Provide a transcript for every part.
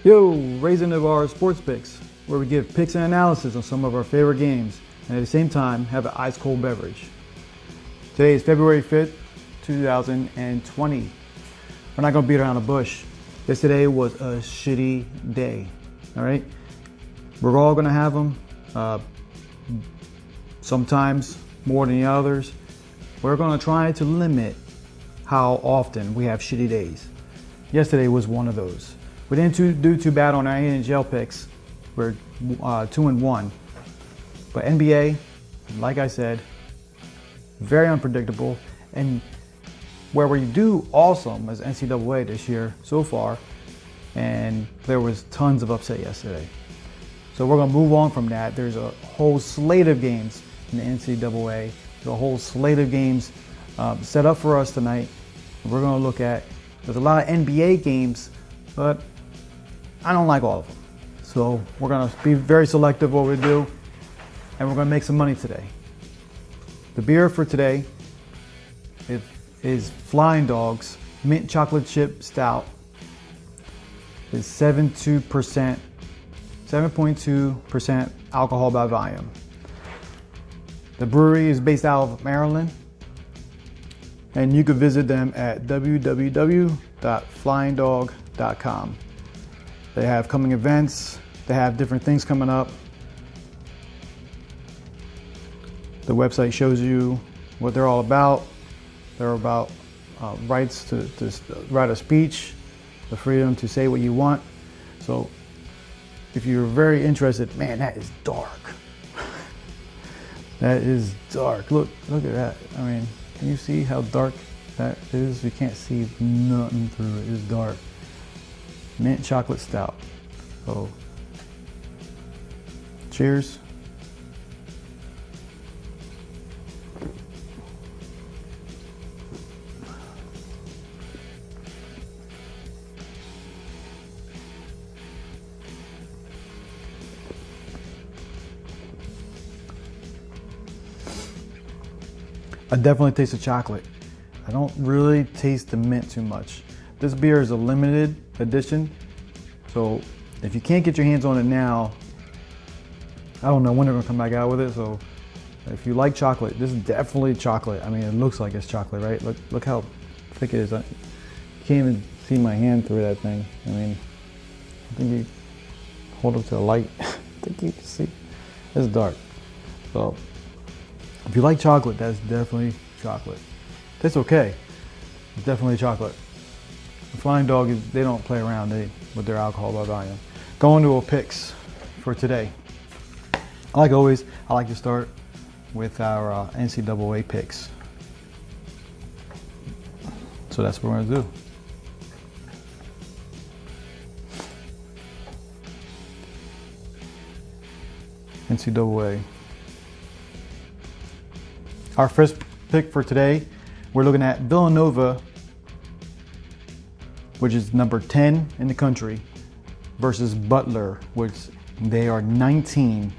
Yo, raising of our sports picks, where we give picks and analysis on some of our favorite games, and at the same time have an ice cold beverage. Today is February 5th, 2020. We're not gonna beat around the bush. Yesterday was a shitty day, all right? We're all gonna have them, sometimes more than the others. We're gonna try to limit how often we have shitty days. Yesterday was one of those. We didn't do too bad on our NHL picks. We're 2-1. But NBA, like I said, very unpredictable. And where we do awesome is NCAA this year so far. And there was tons of upset yesterday. So we're gonna move on from that. There's a whole slate of games in the NCAA. There's a whole slate of games set up for us tonight. We're gonna look at, there's a lot of NBA games, but I don't like all of them. So we're gonna be very selective what we do, and we're gonna make some money today. The beer for today is Flying Dog's Mint Chocolate Chip Stout. It's 7.2% alcohol by volume. The brewery is based out of Maryland, and you can visit them at www.flyingdog.com. They have coming events, they have different things coming up. The website shows you what they're all about. They're about rights to write a speech, the freedom to say what you want. So if you're very interested, man, that is dark. That is dark. Look at that. I mean, can you see how dark that is? You can't see nothing through it. It's dark. Mint chocolate stout. So, cheers. I definitely taste the chocolate. I don't really taste the mint too much. This beer is a limited edition, so if you can't get your hands on it now, I don't know when they're gonna come back out with it. So if you like chocolate, this is definitely chocolate. I mean, it looks like it's chocolate, right? Look how thick it is. You can't even see my hand through that thing. I mean, I think you hold it to the light. I think you can see. It's dark. So if you like chocolate, that's definitely chocolate. That's okay. It's definitely chocolate. The Flying Dog, they don't play around with their alcohol by volume. Going to our picks for today. Like always, I like to start with our NCAA picks. So that's what we're gonna do. NCAA. Our first pick for today, we're looking at Villanova, which is number 10 in the country, versus Butler, which they are 19.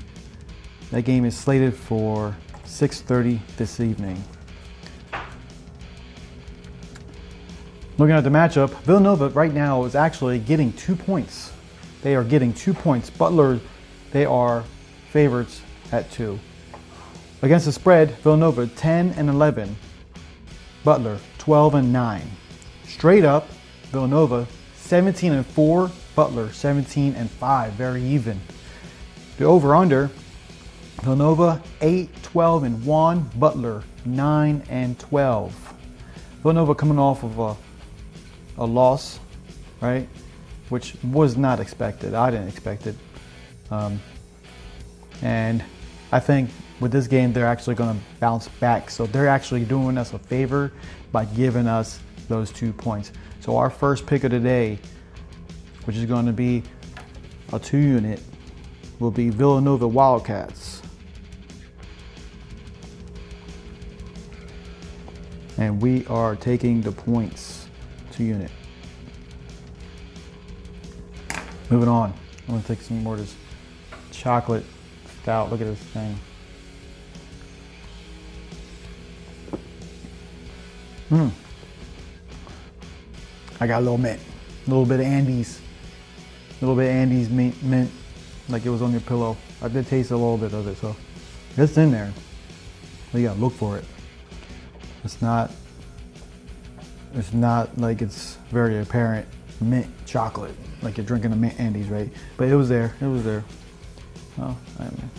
That game is slated for 6:30 this evening. Looking at the matchup, Villanova right now is actually getting 2 points. They are getting 2 points. Butler, they are favorites at 2. Against the spread, Villanova 10-11. Butler 12-9. Straight up, Villanova 17-4. Butler 17-5. Very even. The over/under, Villanova 8-12-1. Butler 9-12. Villanova coming off of a loss, right? Which was not expected. I didn't expect it. And I think with this game, they're actually going to bounce back. So they're actually doing us a favor by giving us those 2 points. So our first pick of the day, which is going to be a 2-unit, will be Villanova Wildcats. And we are taking the points, 2-unit. Moving on. I'm going to take some more of this chocolate stout. Look at this thing. I got a little mint, a little bit of Andes. little bit Andy's mint, like it was on your pillow. I did taste a little bit of it, so it's in there. But you gotta look for it. It's not like it's very apparent mint chocolate, like you're drinking a mint Andy's, right? But it was there. It was there. Oh, I mean.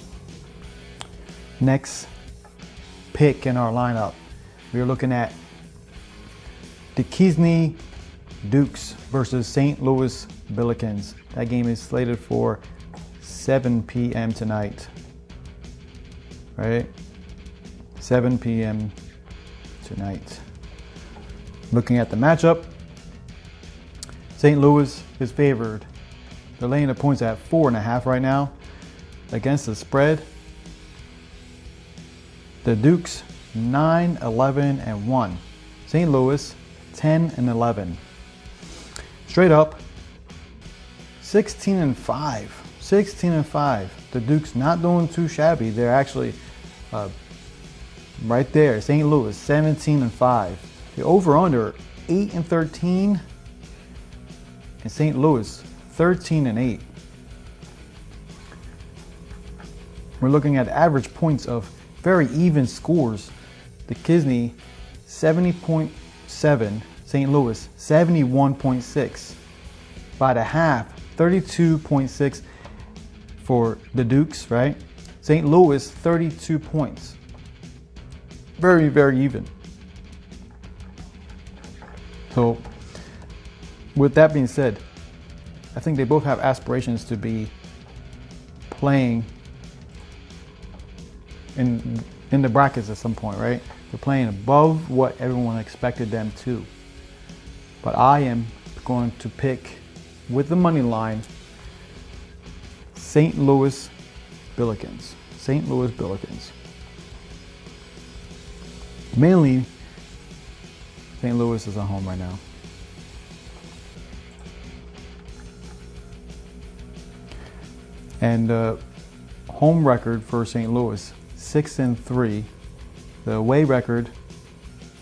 Next pick in our lineup, we are looking at the Duquesne Dukes versus St. Louis Billikens. That game is slated for 7 p.m. tonight. Right? 7 p.m. tonight. Looking at the matchup, St. Louis is favored. They're laying the points at 4.5 right now. Against the spread, the Dukes 9-11-1. St. Louis 10-11. Straight up 16-5. 16-5. The Dukes not doing too shabby. They're actually right there. St. Louis 17-5. The over/under 8-13, and St. Louis 13-8. We're looking at average points of very even scores. The Duquesne 70.7, St. Louis 71.6. By the half, 32.6 for the Dukes, right? St. Louis 32 points. Very, very even. So, with that being said, I think they both have aspirations to be playing in the brackets at some point, right? They're playing above what everyone expected them to. But I am going to pick, with the money line, St. Louis Billikens. St. Louis Billikens. Mainly, St. Louis is at home right now. And home record for St. Louis, 6-3. The away record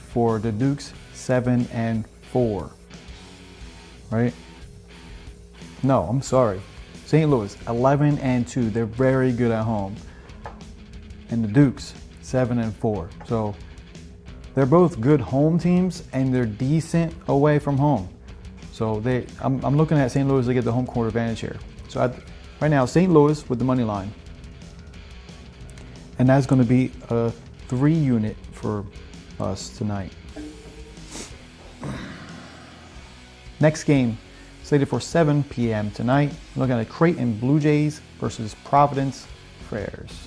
for the Dukes, 7-4. Right? No, I'm sorry. St. Louis, 11-2. They're very good at home. And the Dukes, 7-4. So they're both good home teams, and they're decent away from home. So I'm looking at St. Louis to get the home court advantage here. So right now, St. Louis with the money line. And that's going to be a 3-unit for us tonight. Next game, slated for 7 p.m. tonight. Looking at Creighton Blue Jays versus Providence Friars.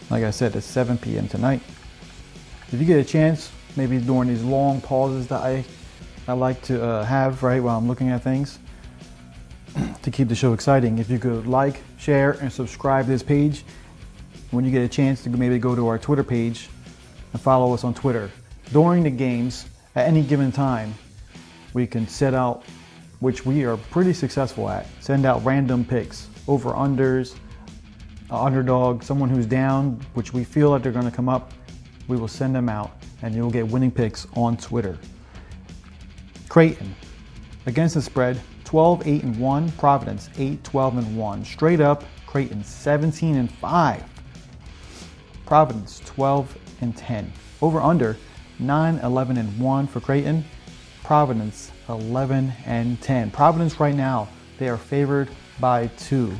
Like I said, it's 7 p.m. tonight. If you get a chance, maybe during these long pauses that I like to have right while I'm looking at things, to keep the show exciting, if you could like, share, and subscribe to this page. When you get a chance to maybe go to our Twitter page and follow us on Twitter. During the games, at any given time, we can set out, which we are pretty successful at, send out random picks, over-unders, underdog, someone who's down, which we feel like they're going to come up. We will send them out, and you'll get winning picks on Twitter. Creighton, against the spread, 12-8-1. Providence, 8-12-1. Straight up, Creighton, 17-5. Providence, 12-10. Over under, 9-11-1 for Creighton. Providence, 11-10. Providence right now, they are favored by 2.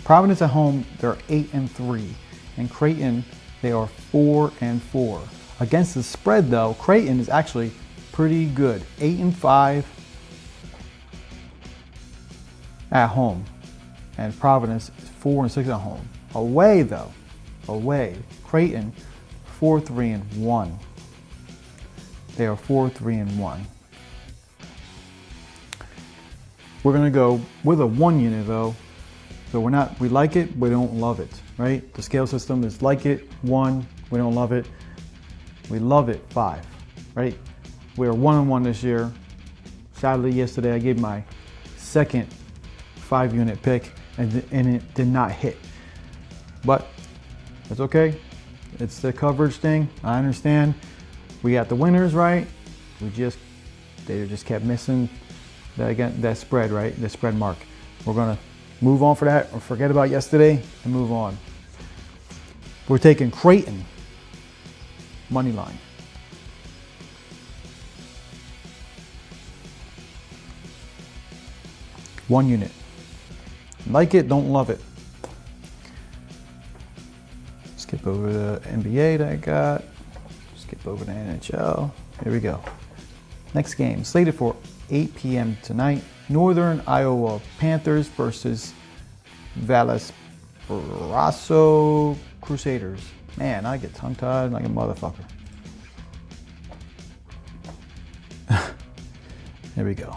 Providence at home, they're 8-3. And Creighton, they are 4-4. Against the spread though, Creighton is actually pretty good. 8-5 at home. And Providence is 4-6 at home. Away though, Creighton 4-3-1. They are 4-3-1. We're gonna go with a 1 unit though. So we like it, we don't love it, right? The scale system is like it, 1, we don't love it. We love it, 5, right? We're 1-1 this year. Sadly, yesterday I gave my second 5-unit pick and it did not hit. But it's okay. It's the coverage thing. I understand. We got the winners right. They just kept missing that spread, right? The spread mark. We're gonna move on for that, or forget about yesterday and move on. We're taking Creighton money line. One unit. Like it, don't love it. Skip over the NBA that I got. Skip over the NHL. Here we go. Next game, slated for 8 p.m. tonight. Northern Iowa Panthers versus Valparaiso Crusaders. Man, I get tongue-tied like a motherfucker. Here we go.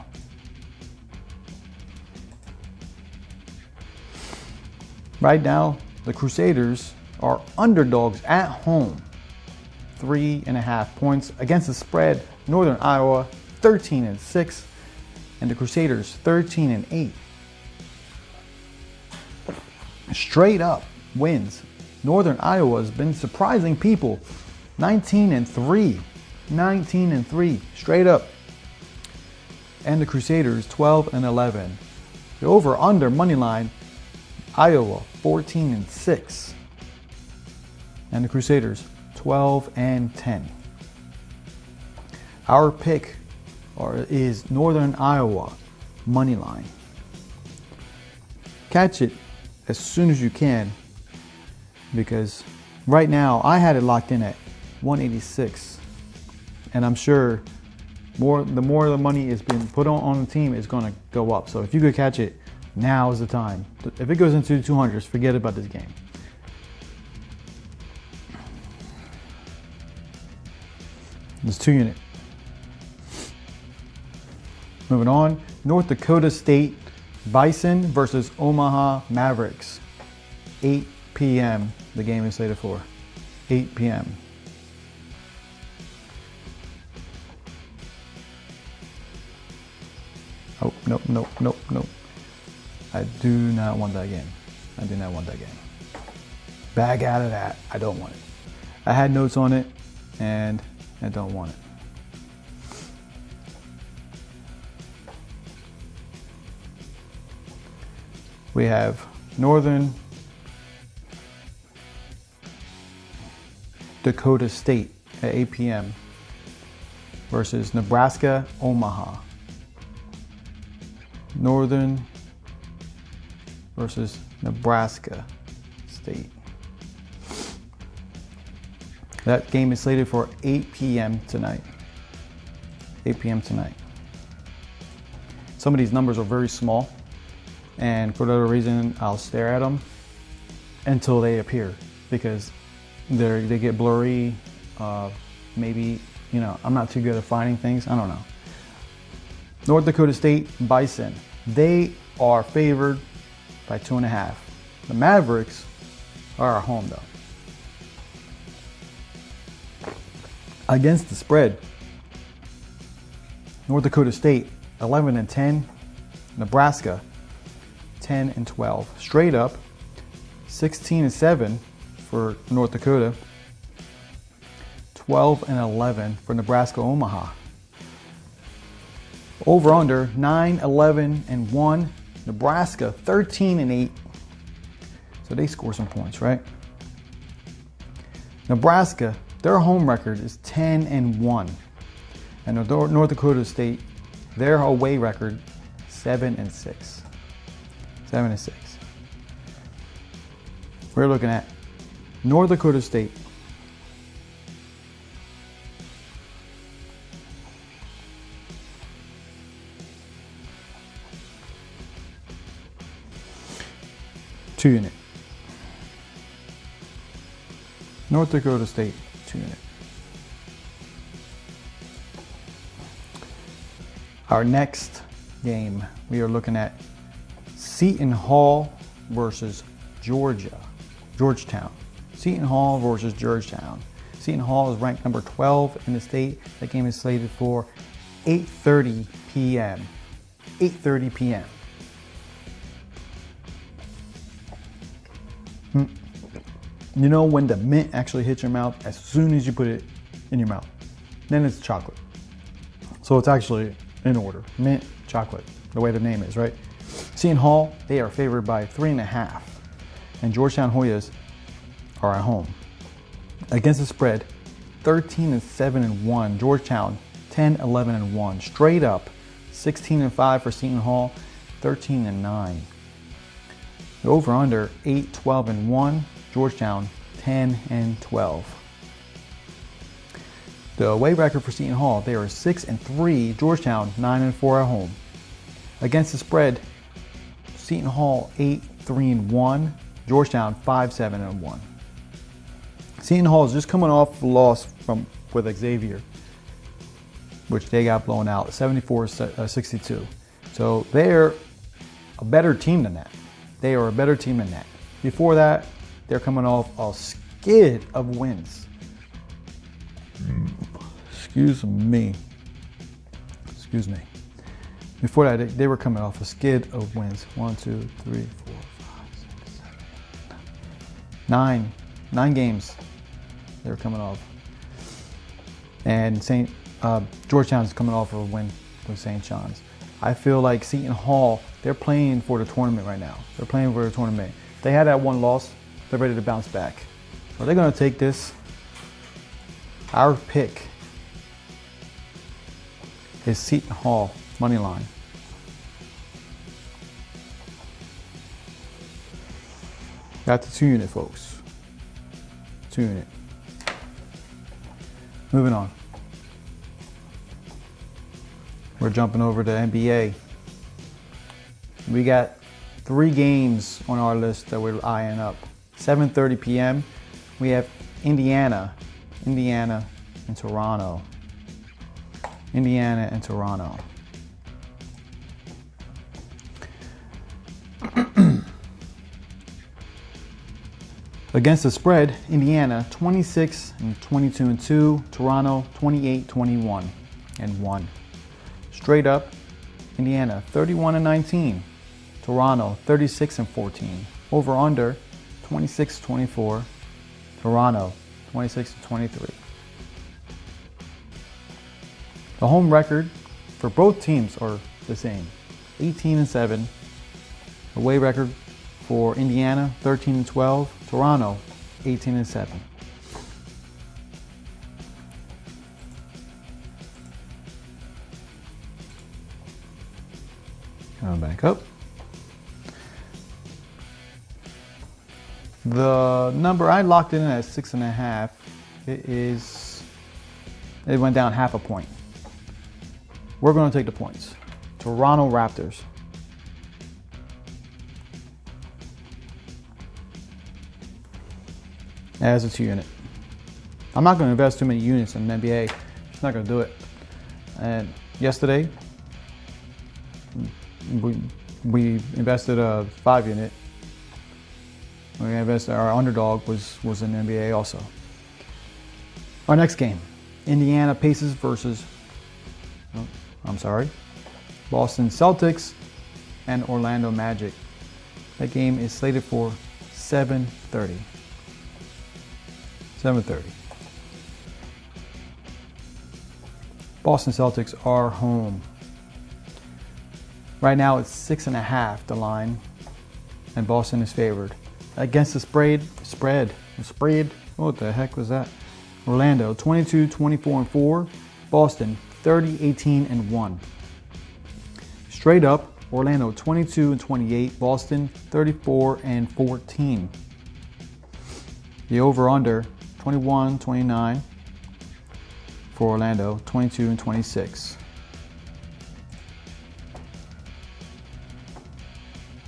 Right now, the Crusaders are underdogs at home. 3.5 points against the spread. Northern Iowa 13-6, and the Crusaders 13-8. Straight up wins. Northern Iowa has been surprising people. 19-3. 19-3. Straight up. And the Crusaders 12-11. The over-under money line, Iowa 14-6. And the Crusaders 12-10. Our pick is Northern Iowa money line. Catch it as soon as you can, because right now I had it locked in at 186, and I'm sure the more the money is being put on the team is going to go up. So if you could catch it, now is the time. If it goes into the 200s, forget about this game. It's 2 unit. Moving on, North Dakota State Bison versus Omaha Mavericks. 8 p.m. the game is slated for. 8 p.m. Oh, nope. I do not want that game. I do not want that game. Back out of that. I don't want it. I had notes on it, and I don't want it. We have Northern Dakota State at 8 p.m. versus Nebraska Omaha. Northern versus Nebraska State. That game is slated for 8 p.m. tonight. 8 p.m. tonight. Some of these numbers are very small, and for whatever reason, I'll stare at them until they appear, because they get blurry. Maybe, I'm not too good at finding things. I don't know. North Dakota State Bison. They are favored by 2.5. The Mavericks are at home, though. Against the spread, North Dakota State 11-10. Nebraska 10-12. Straight up 16-7 for North Dakota. 12-11 for Nebraska Omaha. Over under 9-11-1. Nebraska 13-8. So they score some points, right? Nebraska, their home record is 10-1. And North Dakota State, their away record 7-6. 7-6. We're looking at North Dakota State. Two unit. North Dakota State, 2 unit. Our next game, we are looking at Seton Hall versus Georgetown. Seton Hall versus Georgetown. Seton Hall is ranked number 12 in the state. That game is slated for 8:30 p.m. 8:30 p.m. You know when the mint actually hits your mouth as soon as you put it in your mouth. Then it's chocolate. So it's actually in order. Mint chocolate, the way the name is, right? Seton Hall, they are favored by 3.5. And Georgetown Hoyas are at home. Against the spread, 13-7-1. Georgetown, 10-11-1. Straight up, 16-5 for Seton Hall, 13-9. The over/under, 8-12-1. Georgetown, 10-12. The away record for Seton Hall, they are 6-3. Georgetown, 9-4 at home. Against the spread, Seton Hall 8-3-1. Georgetown 5-7-1. Seton Hall is just coming off a loss with Xavier, which they got blown out 74-62. So they're a better team than that. They are a better team than that. Before that, they're coming off a skid of wins. Excuse me. Before that, they were coming off a skid of wins. 1, 2, 3, 4, 5, 6, 7, 8, 9 games they were coming off. And Georgetown's coming off of a win with St. John's. I feel like Seton Hall, they're playing for the tournament right now. They're playing for the tournament. They had that one loss. They're ready to bounce back. Are they going to take this? Our pick is Seton Hall money line. Got the 2-unit, folks. 2-unit. Moving on. We're jumping over to NBA. We got 3 games on our list that we're eyeing up. 7:30 p.m. We have Indiana and Toronto. Indiana and Toronto. Against the spread, Indiana 26-22-2, Toronto 28-21-1. Straight up, Indiana 31-19, Toronto 36-14. Over under 26-24, Toronto 26-23. The home record for both teams are the same, 18-7. Away record for Indiana, 13-12. Toronto, 18-7. Coming back up. The number I locked in at 6.5. It went down half a point. We're going to take the points. Toronto Raptors. As a 2-unit. I'm not going to invest too many units in the NBA. Just not going to do it. And yesterday, we invested a 5-unit. We invested, our underdog was in the NBA also. Our next game, Indiana Pacers versus, Boston Celtics and Orlando Magic. That game is slated for 7:30. 7:30. Boston Celtics are home. Right now it's 6.5 the line, and Boston is favored. Against the spread. What the heck was that? Orlando 22-24-4. Boston 30-18-1. Straight up, Orlando 22-28. Boston 34-14. The over/under 21-29 for Orlando, 22-26.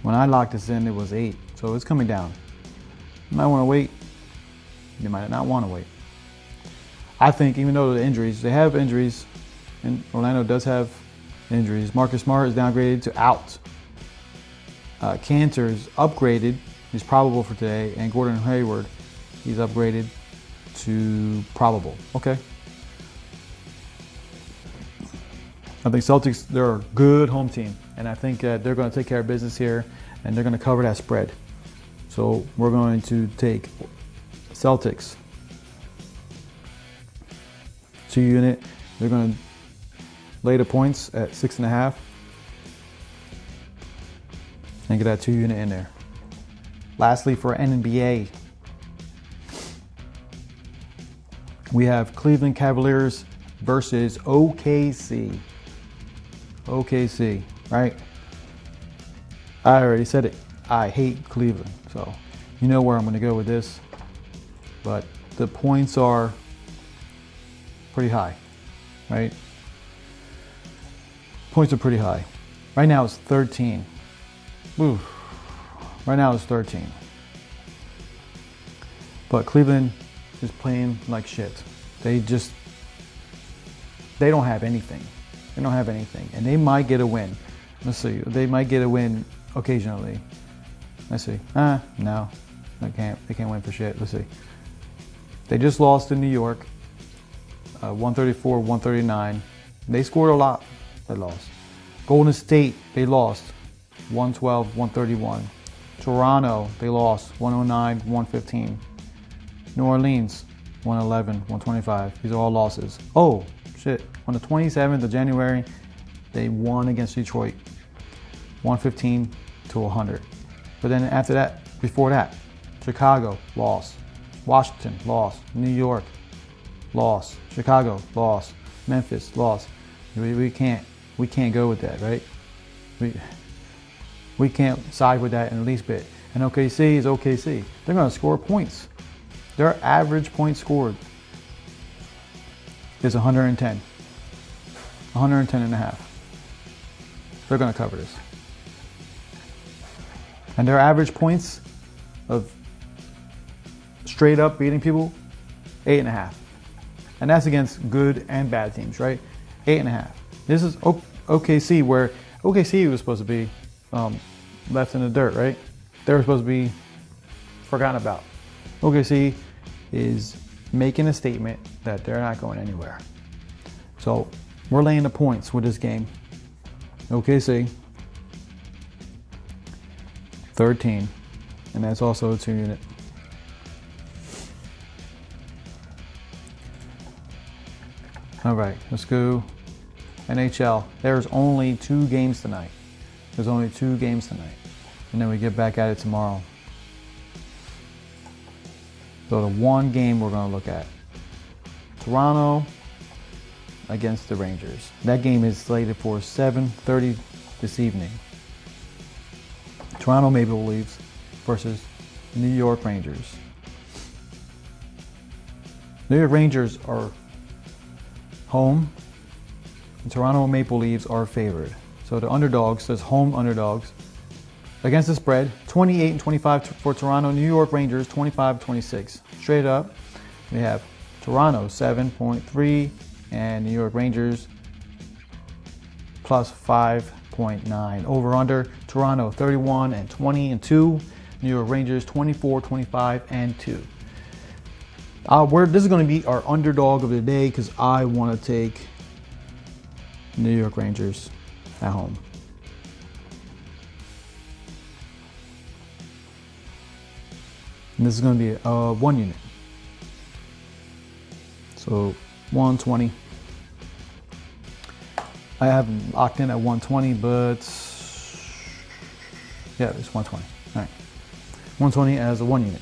When I locked this in, it was 8, so it's coming down. You might want to wait. You might not want to wait. I think even though they have injuries, and Orlando does have injuries. Marcus Smart is downgraded to out. Cantor's upgraded. He's probable for today, and Gordon Hayward, he's upgraded to probable. Okay. I think Celtics, they're a good home team, and I think they're going to take care of business here, and they're going to cover that spread. So we're going to take Celtics 2-unit. They're going to lay the points at 6.5 and get that 2 unit in there. Lastly, for NBA, we have Cleveland Cavaliers versus OKC. OKC, right? I already said it. I hate Cleveland, so you know where I'm going to go with this. But the points are pretty high, right? Points are pretty high. Right now it's 13. Ooh. Right now it's 13. But Cleveland is playing like shit. They don't have anything. They don't have anything. And they might get a win. Let's see. They might get a win occasionally. Let's see. No. They can't win for shit. Let's see. They just lost in New York. 134-139. They scored a lot. They lost. Golden State, they lost. 112-131. Toronto, they lost. 109-115. New Orleans, 111-125. These are all losses. Oh, shit. On the 27th of January, they won against Detroit. 115-100. But then after that, before that, Chicago, lost. Washington, lost. New York, lost. Chicago, lost. Memphis, lost. We can't go with that, right? We can't side with that in the least bit. And OKC is OKC. They're going to score points. Their average points scored is 110. 110 and a half. They're going to cover this. And their average points of straight up beating people, 8.5. And that's against good and bad teams, right? 8.5. This is OKC, where OKC was supposed to be left in the dirt, right? They were supposed to be forgotten about. OKC is making a statement that they're not going anywhere. So we're laying the points with this game. OKC, 13, and that's also a 2 unit. All right, let's go NHL. There's only 2 games tonight. There's only 2 games tonight. And then we get back at it tomorrow. So the one game we're going to look at. Toronto against the Rangers. That game is slated for 7:30 this evening. Toronto Maple Leafs versus New York Rangers. New York Rangers are home, and Toronto Maple Leafs are favored. So the underdogs, there's home underdogs. Against the spread, 28-25 for Toronto. New York Rangers, 25-26. Straight up, we have Toronto, 7.3, and New York Rangers, plus 5.9. Over under, Toronto, 31-20-2. New York Rangers, 24-25-2. This is going to be our underdog of the day because I want to take New York Rangers at home. And this is going to be a 1 unit. So 120. I have them locked in at 120, but yeah, it's 120. All right. 120 as a 1 unit.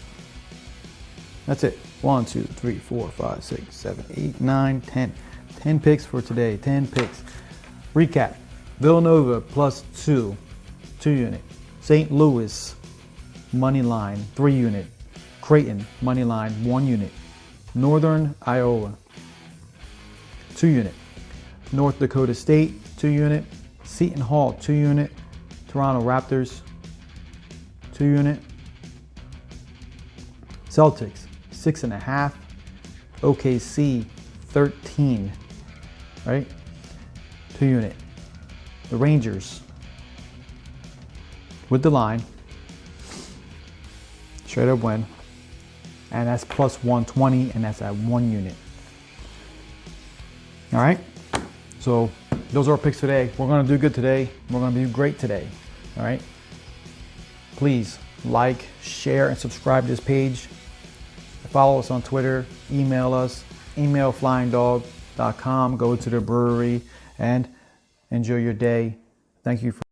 That's it. 1, 2, 3, 4, 5, 6, 7, 8, 9, 10. 10 picks for today. 10 picks. Recap. Villanova plus 2 unit. St. Louis money line 3 unit. Creighton money line 1 unit. Northern Iowa 2 unit. North Dakota State 2 unit. Seton Hall 2 unit. Toronto Raptors 2 unit. Celtics 6.5. OKC 13. Right? 2 unit. The Rangers with the line. Straight up win. And that's plus 120, and that's at 1 unit. All right. So those are our picks today. We're going to do good today. We're going to do great today. All right. Please like, share, and subscribe to this page. Follow us on Twitter. Email us. Email flyingdog.com. Go to the brewery and enjoy your day. Thank you for